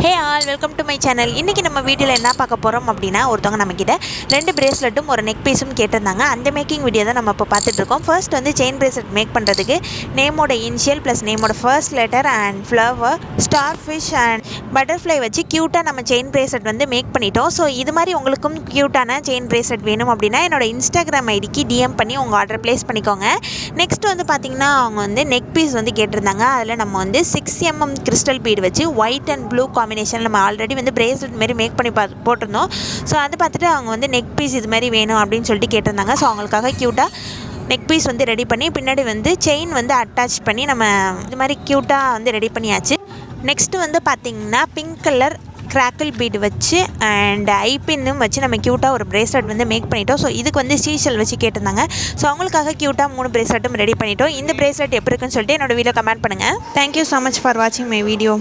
Hey all welcome to my channel. இன்றைக்கி நம்ம வீடியோவில் என்ன பார்க்க போகிறோம் அப்படின்னா, ஒருத்தவங்க நம்மக்கிட்ட 2 பிரேஸ்லெட்டும் ஒரு நெக் பீஸும் கேட்டிருந்தாங்க. அந்த மேக்கிங் வீடியோ தான் நம்ம இப்போ பார்த்துட்ருக்கோம். ஃபர்ஸ்ட் வந்து செயின் பிரேஸ்லெட் மேக் பண்ணுறதுக்கு நேமோட இனிஷியல் ப்ளஸ் நேமோட first letter and flower, starfish and butterfly வச்சு க்யூட்டாக நம்ம செயின் பிரேஸ்லெட் வந்து மேக் பண்ணிட்டோம். ஸோ இது மாதிரி உங்களுக்கும் க்யூட்டான செயின் பிரேஸ்லெட் வேணும் அப்படின்னா என்னோட இன்ஸ்டாகிராம் ஐடிக்கு டிஎம் பண்ணி உங்கள் ஆர்டர் ப்ளேஸ் பண்ணிக்கோங்க. நெக்ஸ்ட் வந்து பார்த்திங்கன்னா அவங்க வந்து நெக் பீஸ் வந்து கேட்டிருந்தாங்க. அதில் நம்ம வந்து 6mm கிறிஸ்டல் பீட் வச்சு ஒயிட் அண்ட் ப்ளூ காம்பினேஷன் நம்ம ஆல்ரெடி வந்து பிரேஸ்லெட் மாரி மேக் பண்ணி போட்டிருந்தோம். ஸோ அதை பார்த்துட்டு அவங்க வந்து நெக் பீஸ் இது மாதிரி வேணும் அப்படின்னு சொல்லிட்டு கேட்டிருந்தாங்க. ஸோ அவங்களுக்காக க்யூட்டாக நெக் பீஸ் வந்து ரெடி பண்ணி பின்னாடி வந்து செயின் வந்து அட்டாச் பண்ணி நம்ம இது மாதிரி க்யூட்டாக வந்து ரெடி பண்ணியாச்சு. நெக்ஸ்ட்டு வந்து பார்த்திங்கன்னா பிங்க் கலர் கிராக்கிள் பீடு வச்சு அண்ட் ஐபின்னும் வச்சு நம்ம க்யூட்டாக ஒரு பிரேஸ்லெட் வந்து மேக் பண்ணிட்டோம். ஸோ இதுக்கு வந்து சீஷல் வச்சு கேட்டிருந்தாங்க. ஸோ அவங்களுக்காக க்யூட்டாக 3 பிரேஸ்லெட்டும் ரெடி பண்ணிட்டோம். இந்த பிரேஸ்லெட் எப்படி இருக்குன்னு சொல்லிட்டு என்னோட வீடியோ கமெண்ட் பண்ணுங்கள். தேங்க்யூ ஸோ மச் ஃபார் வாட்சிங் மை வீடியோ.